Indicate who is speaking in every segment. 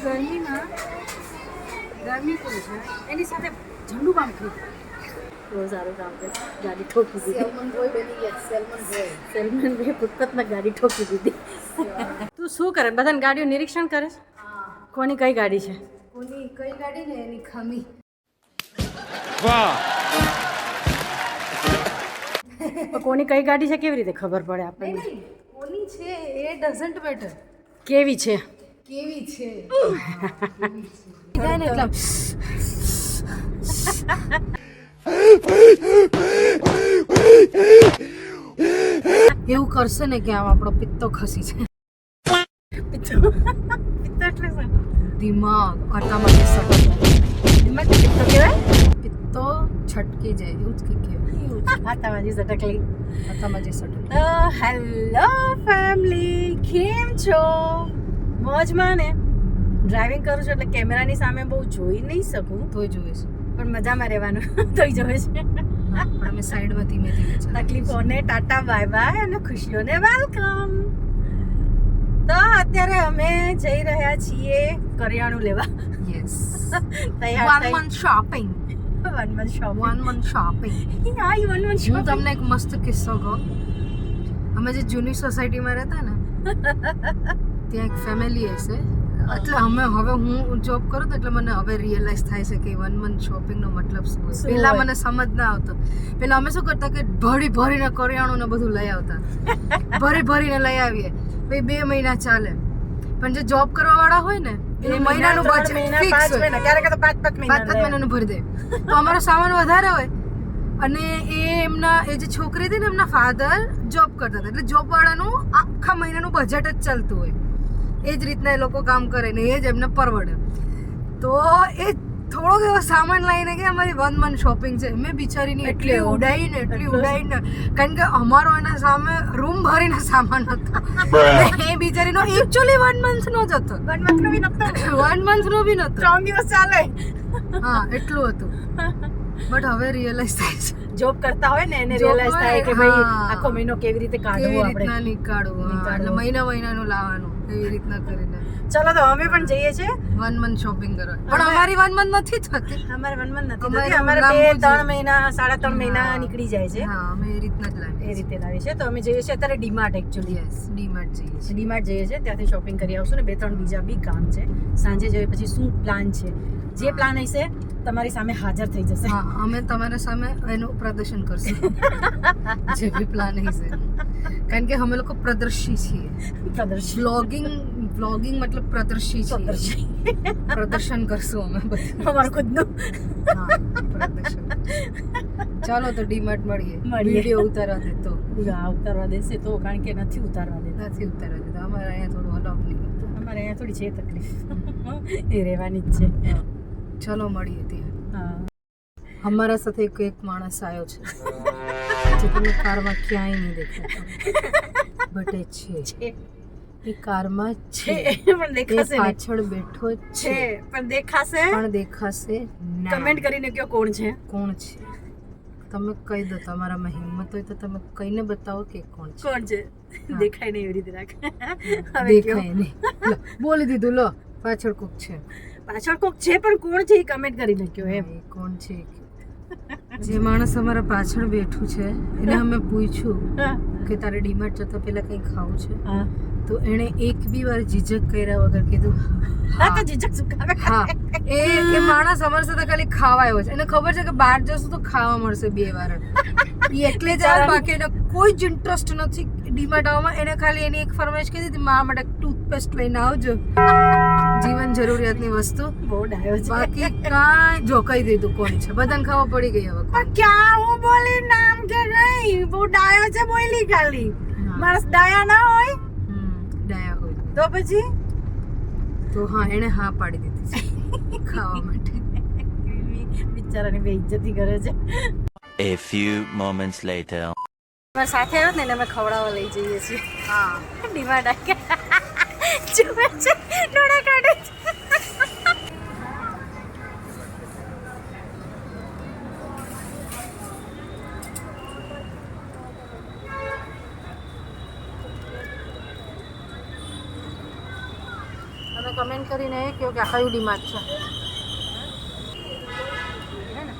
Speaker 1: ગરમીમાં ગરમી કોઈ છે એની સાથે ઝંડુ બામ ખરીદ બહુ સારું કામ કરે. ગાડી ઠોકી દીધી. સેલમન બોય બની ગયા. સેલમન બોય ફૂટપાથમાં ગાડી ઠોકી દીધી. તું શું કરે? બધાને ગાડીઓ નિરીક્ષણ કરે છે? કોની કઈ ગાડી છે? કોની કઈ ગાડી ને એની ખામી. વાહ. કોની કઈ ગાડી છે કેવી રીતે ખબર પડે આપણને? કોની છે એ ડઝન્ટ મેટર. કેવી છે? કેવી છે જાય ને એટલે એવું કરશે ને કે આમ આપણો પિત્તો ખસી છે. પિત્તો એટલે શું? દિમાગ આટામાં જે સટક દિમાગ પિત્તો કહેવાય. પિત્તો છટકી જાય એવું જ કંઈક કહેવાય. આટામાં જે સટકલી આટામાં જે સટક. હેલો ફેમિલી, કેમ છો? મોજમાં ને? ડ્રાઇવિંગ કરું છું એટલે કેમેરાની સામે બહુ જોઈ નહીં શકું. તોય જોઈશ પણ મજામાં રહેવાનું તોય જોવે છે. પણ અમે સાઈડમાં ધીમે ધીમે તકલીફોને ટાટા બાય બાય અને ખુશીઓને વેલકમ. તો અત્યારે અમે જઈ રહ્યા છીએ કરિયાણું લેવા. યસ, તૈયાર થઈ. 1 month shopping. 1 month shopping. 1 month shopping. હા, 1 month શોપિંગ. હું તમને એક મસ્ત કિસ્સો કહું. અમે જે જૂની સોસાયટીમાં રહેતા ને ત્યાં એક ફેમિલી હશે. એટલે હવે હું જોબ કરું તો એટલે મને હવે રિયલાઇઝ થાય છે કે 1 month શોપિંગનો મતલબ શું હોય. પહેલા મને સમજ ના આવતો. પહેલા અમે શું કરતા કે ભરીને કરિયાણું ને બધું લઈ આવતા. ભરીને લઈ આવીએ પછી 2 મહિના ચાલે. પણ જે જોબ કરવા વાળા હોય ને એ મહિનાનું બજેટ ફિક્સ હોય. ક્યારેક તો 5 મહિનાનું ભરી દે. તો અમારો સામાન વધારે હોય અને એ જે છોકરી હતી ને એમના ફાધર જોબ કરતા હતા એટલે જોબ વાળાનું આખા મહિનાનું બજેટ જ ચાલતું હોય. એ જ રીતના એ લોકો કામ કરે ને એ જ એમને પરવડે. તો એ થોડોક એવો સામાન લઈને કે અમારી 1 month શોપિંગ છે. મેં બિચારીની એટલી ઉડાઈને કારણ કે અમારો એના સામે રૂમ ભરીને સામાન હતો. એ બિચારીનો એકચ્યુઅલી 1 month નો જ હતો. 1 month નો બી નતો. 1 month નો બી નતો. 3 દિવસ ચાલે. હા, એટલું હતું. બટ હવે રિયલાઇઝ થાય છે. જોબ કરતા હોય ને એને રિયલાઇઝ થાય કે ભાઈ આખો મહિનો કેવી રીતે કાઢવો, આપણે નીકાળવું, એટલે મહિનાનું લાવવાનું એવી રીતના કરીને. ચલો તો અમે પણ જઈએ છીએ 1 month શોપિંગ કરવા. પણ અમારી 1 month નથી થતી. અમારે 1 month નથી થતી. અમારે 2-3 મહિના 3.5 મહિના નીકળી જાય છે. હા, અમે એ રીતના જ લાવીએ. એ રીતે લાવીએ છીએ. તો અમે જઈએ છીએ અત્યારે ડીમાર્ટ. એકચ્યુઅલી યસ, ડીમાર્ટ જઈએ છીએ. ત્યાંથી શોપિંગ કરી આવશું ને 2-3 બીજા બી કામ છે. સાંજે જોઈએ પછી શું પ્લાન છે. જે પ્લાન હશે તમારી સામે હાજર થઈ જશે. હા, અમે તમારા સામે એનું પ્રદર્શન કરશું. જે બી પ્લાન હશે. કારણ કે અમે લોકો પ્રદર્શી છીએ. વ્લોગિંગ મતલબ પ્રદર્શી છીએ. પ્રદર્શન કરશું અમે બધું અમારું ખુદનું. હા, પ્રદર્શન. ચાલો તો ડીમાર્ટ મળીએ. વિડિયો ઉતારવા દે તો. હા, ઉતારવા દેશે તો. કારણ કે નથી ઉતારવા દેતા. અમારે અહીંયા થોડું અલાઉડ નહીં. અમારે અહીંયા થોડી છે તકલીફ. એ રહેવાની જ છે. ચલો મળીએ ત્યાં. હા, અમારા સાથે એક માણસ આવ્યો છે જે તમે કારમાં ક્યાંય નહીં દેખાતો. બટ એ છે. એ કારમાં છે પણ દેખાશે નહીં. પાછળ બેઠો છે પણ દેખાશે. કમેન્ટ કરીને કહો કોણ છે. તમે કહી દો. તમારામાં હિંમત હોય તો તમે કહીને બતાવો કે કોણ છે. દેખાય નહીં એવી રીતે રાખે. દેખાય નહીં. બોલી દીધું. લો, પાછળ કોક છે પણ કોણ છે એ કમેન્ટ કરી નાખ્યો. એમ કોણ છે? જે માણસ અમારા પાછળ બેઠું છે એને અમે પૂછ્યું કે તારે ડીમાર્ટ જતા પહેલા કંઈ ખાવું છે? તો એણે એક બી વાર ઝીઝક કર્યા વગર કીધું હા. તો ઝીઝક શું કામે? હા, એ માણસ અમારી સાથે ખાલી ખાવા આવ્યો છે. એને ખબર છે કે બહાર જશું તો ખાવા મળશે 2 વાર. એ એટલે જ બાકી એને કોઈ જ ઇન્ટરેસ્ટ નથી ડીમાર્ટ આવવામાં. એને ખાલી એની એક ફરમાઈશ કરી દીધી, મારા માટે ટૂથપેસ્ટ લઈને આવજો. જીવન જરૂરિયાતની વસ્તુ. બહુ ડાયો છે. બાકી કાંઈ જો કહી દીધું કોણ છે. બધાને ખબર પડી ગઈ હવે. પણ ક્યાં હું બોલી નામ કે નહીં. બહુ ડાયો છે બોલી ખાલી. માણસ ડાયા ના હોય. ડાયા હોય તો પછી તો હા, એને હા પાડી દીધી છે ખાવા માટે. બિચારાની બેઇજ્જતી કરે છે.
Speaker 2: A few moments later.
Speaker 1: મારા સાથે આવ્યો ને એને અમે ખવડાવવા લઈ જઈએ છીએ. હા, ડીમાર્ટ જુએ છે, ડોળા કાઢે છે. તમે કમેન્ટ કરો કરીને એ કહો કે આ કયું ડીમાર્ટ છે, હે ને?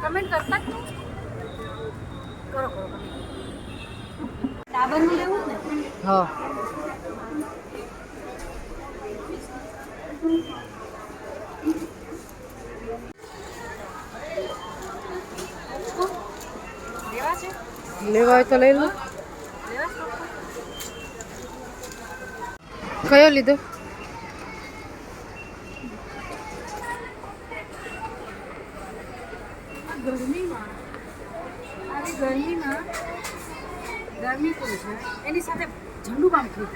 Speaker 1: કમેન્ટ કરતા જ નહીં. કરો કરો ડાબરનું લેવું ને. હા લેવા હોય તો લઈ લો. કયો લીધો? ગરમીમાં ગરમી પણ છે, એની સાથે ઝંડુ કામ થયું.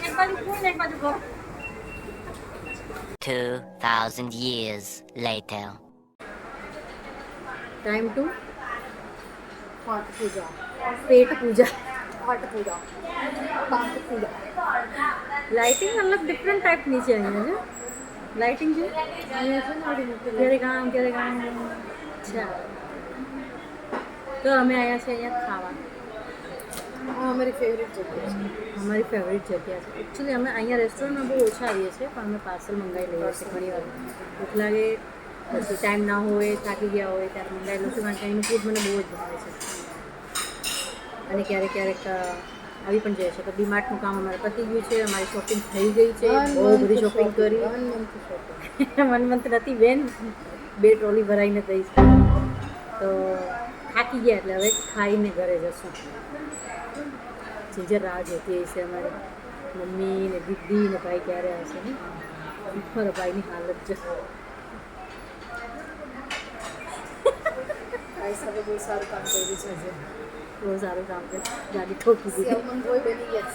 Speaker 1: એક બાજુ ફૂલ એક બાજુ ગરમ.
Speaker 2: 2000 years later.
Speaker 1: टाइम टू पाठ पूजा, पेट पूजा, पाठ पूजा, पाठ पूजा. लाइटिंग अलग डिफरेंट टाइपની છે અહીંયા ને. લાઇટિંગ છે અહીંયા છે ને ક્યારે કામ અચ્છા. તો અમે આવ્યા છે અહીંયા ખાવા. અમારી ફેવરેટ જગ્યા છે. અમારી ફેવરેટ જગ્યા છે. એકચ્યુઅલી અમે અહીંયા રેસ્ટોરન્ટમાં બહુ ઓછા આવીએ છીએ, પણ અમે પાર્સલ મંગાવી લઈએ છીએ ઘણી વાર. ભૂખ લાગે પછી ટાઈમ ના હોય, થાકી ગયા હોય ત્યારે મંગાવી લઉં છું, કારણ કે અહીંનું ફૂડ મને બહુ જ ભાવે છે. અને ક્યારેક ક્યારેક આવી પણ જાય છે. તો ડીમાર્ટનું કામ અમારે પતી ગયું છે, અમારી શોપિંગ થઈ ગઈ છે, બહુ બધી શોપિંગ કરી. 1 મંથ નથી બેન, 2 ટ્રોલી ભરાઈને દઈશ. તો થાકી ગયા એટલે હવે ખાઈને ઘરે જશું. જીજર રાહ જોતી હશે અમારી મમ્મી ને દીદી ને ભાઈ ક્યારે આવશે ને. મારા ભાઈની હાલત છે. બહુ સારું કામ કર્યું છે આજે. બહુ સારું કામ કર્યું. ગાડી ઠોકી દીધી. સેલમન બોય બની ગયા.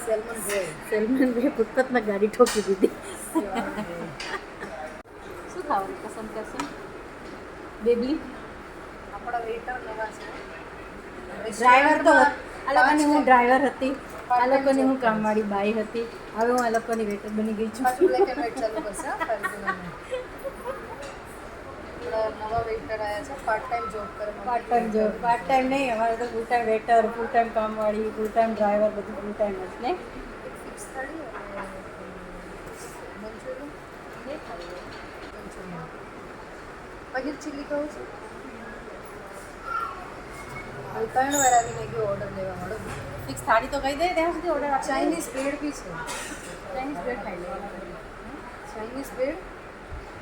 Speaker 1: સેલમન બોય ફૂટપાથમાં ગાડી ઠોકી દીધી. શું ખાવાનું પસંદ કરશે બેબી? આપણા વેટર નવા છે. ડ્રાઈવર તો આ લોકોની હું ડ્રાઈવર હતી, આ લોકોની હું કામવાળી બાઈ હતી. હવે હું આ લોકોની વેટર બની ગઈ છું. બ્લેક એન્ડ વ્હાઈટ ચાલુ કરશે. નવા વેટર આવ્યા છે, પાર્ટ ટાઈમ જોબ કરે. પાર્ટ ટાઈમ નહીં, અમારે તો full time waiter, full time કામવાળી, ફૂલ ટાઈમ ડ્રાઈવર, બધું ફૂલ ટાઈમ જ ને. ફિક્સ થાળી પનીર ચીલી કહું છું. હવે 3 વાર આવીને ગયો ઓર્ડર લેવા મળો. ફિક્સ થાળી તો કહી દે ત્યાં સુધી ઓર્ડર. ચાઇનીઝ બ્રેડ બી છે. ચાઇનીઝ બ્રેડ ખાઈ લેવા. ચાઇનીઝ બ્રેડ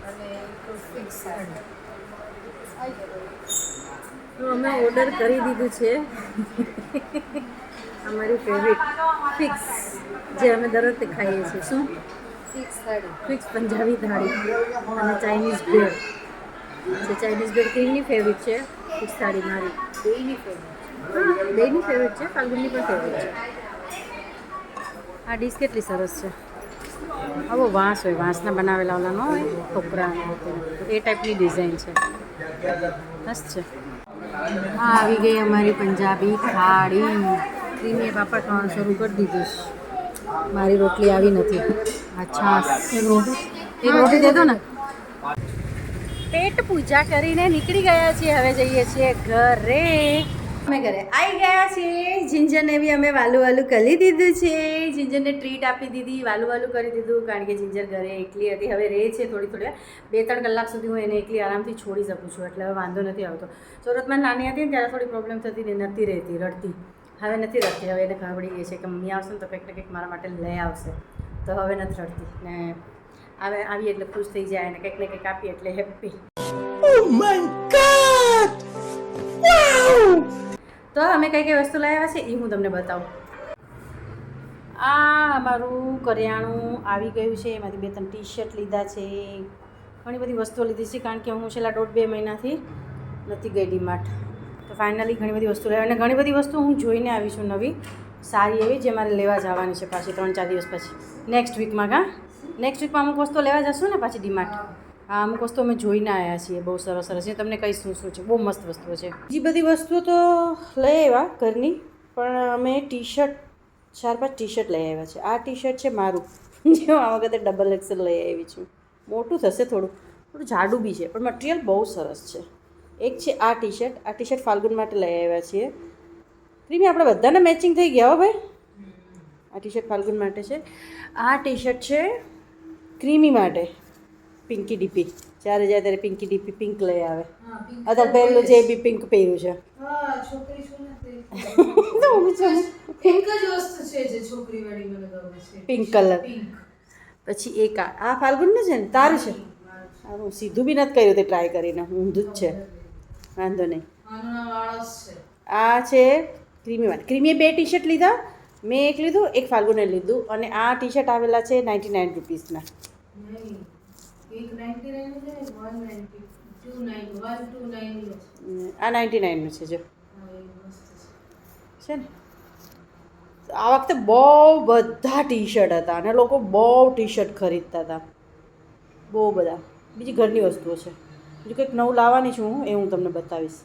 Speaker 1: અને ફિક્સ થાળી. તો અમે ઓર્ડર કરી દીધું છે. અમારી ફેવરેટ ફિક્સ, જે અમે દર વખતે ખાઈએ છીએ. શું? ફિક્સ થાળી, ફિક્સ પંજાબી થાળી અને ચાઇનીઝ બ્રેડ. જે ચાઇનીઝ બ્રેડ ક્રીમની ફેવરેટ છે, ફિક્સ થાળી મારી બેયની ફેવરેટ. હા, બેયની ફેવરેટ છે, ફાલ્ગુનની પણ ફેવરેટ છે. આ ડીશ કેટલી સરસ છે. આવો વાંસ હોય, વાંસના બનાવેલા ઓલા ન હોય ટોકરા, એ ટાઈપની ડિઝાઇન છે. મસ્ત છે. હા, આવી ગઈ અમારી પંજાબી થાળી. ક્રીમી પાપડ ખાવાનું શરૂ કરી દીધું. મારી રોટલી આવી નથી. અચ્છા, એક રોટી દે દો ને. પેટ પૂજા કરીને નીકળી ગયા છીએ. હવે જઈએ છીએ ઘરે. અમે ઘરે આવી ગયા છીએ. જિંજરને બી અમે વાલું વાલું કરી દીધું છે. જિંજરને ટ્રીટ આપી દીધી, વાલું વાલું કરી દીધું, કારણ કે જિંજર ઘરે એકલી હતી. હવે રહે છે થોડી 2-3 કલાક સુધી હું એને એકલી આરામથી છોડી શકું છું, એટલે હવે વાંધો નથી આવતો. સુરતમાં નાની હતી ને ત્યારે થોડી પ્રોબ્લેમ થતી ને, નથી રહેતી, રડતી. હવે નથી રડતી. હવે એને ખબર પડી ગઈ છે કે મમ્મી આવશે ને તો કંઈક ને કંઈક મારા માટે લઈ આવશે, તો હવે નથી રડતી. ને હવે આવીએ એટલે ખુશ થઈ જાય, અને કંઈક ને કંઈક આપીએ એટલે happy. Oh my God! Wow! તો અમે કઈ વસ્તુ લાવ્યા છે એ હું તમને બતાવું. આ અમારું કરિયાણું આવી ગયું છે. એમાંથી 2-3 ટી-શર્ટ લીધા છે. ઘણી બધી વસ્તુઓ લીધી છે, કારણ કે હું છેલ્લા 1.5-2 મહિનાથી નથી ગઈ ડીમાર્ટ. તો ફાઇનલી ઘણી બધી વસ્તુ લેવા, અને ઘણી બધી વસ્તુ હું જોઈને આવી છું નવી સારી એવી, જે મારે લેવા જવાની છે પાછી 3-4 દિવસ પછી. નેક્સ્ટ વીકમાં નેક્સ્ટ વીકમાં અમુક વસ્તુ લેવા જશું ને પાછી ડીમાર્ટ. હા, અમુક વસ્તુ અમે જોઈને આવ્યા છીએ, બહુ સરસ સરસ છે. તમને કઈ શું છે, બહુ મસ્ત વસ્તુઓ છે. બીજી બધી વસ્તુઓ તો લઈ આવ્યા ઘરની, પણ અમે ટી-શર્ટ 4-5 ટી-શર્ટ લઈ આવ્યા છે. આ ટી-શર્ટ છે મારું, જે હું આ વખતે ડબલ એક્સેલ લઈ આવી છું. મોટું થશે, થોડું જાડું બી છે, પણ મટીરિયલ બહુ સરસ છે. એક છે આ ટી-શર્ટ ફાલ્ગુન માટે લઈ આવ્યા છીએ. ક્રીમી, આપણે બધાને મેચિંગ થઈ ગયા હો ભાઈ.
Speaker 3: આ ટી શર્ટ ફાલ્ગુન માટે છે. આ ટી શર્ટ છે ક્રીમી માટે, પિંકી ડીપી. જ્યારે જાય ત્યારે પિંકી ડીપી પિંક લઈ આવે. અત્યારે પહેલું જે બી પિંક પહેર્યું છે.
Speaker 1: છોકરી છું ને તે
Speaker 3: તો હું છું
Speaker 1: એક જ વસ્તુ છે જે છોકરી વાળી મને ગમે છે,
Speaker 3: પિંક કલર.
Speaker 1: પિંક.
Speaker 3: પછી એક આ ફાલ્ગુનનું છે ને, તારું છે. હા, હું સીધું બી નથી કર્યું તે ટ્રાય કરીને, ઊંધું જ છે, વાંધો નહીં.
Speaker 1: આનું નામ આળસ છે.
Speaker 3: આ છે ક્રીમી વાળી. ક્રીમીએ 2 ટી શર્ટ લીધા, મેં એક લીધું, એક ફાલ્ગુને લીધું. અને આ ટી શર્ટ આવેલા છે 99 રૂપીસના.
Speaker 1: નહીં, એક 99 છે, 190, 129
Speaker 3: આ 99નું છે જો,
Speaker 1: હા, એ મસ્ત
Speaker 3: છે ને. આ વખતે બહુ બધા ટી શર્ટ હતા અને લોકો બહુ ટી શર્ટ ખરીદતા હતા, બહુ બધા. બીજી ઘરની વસ્તુઓ છે. બીજું કંઈક નવું લાવવાની છું હું, એ હું તમને બતાવીશ.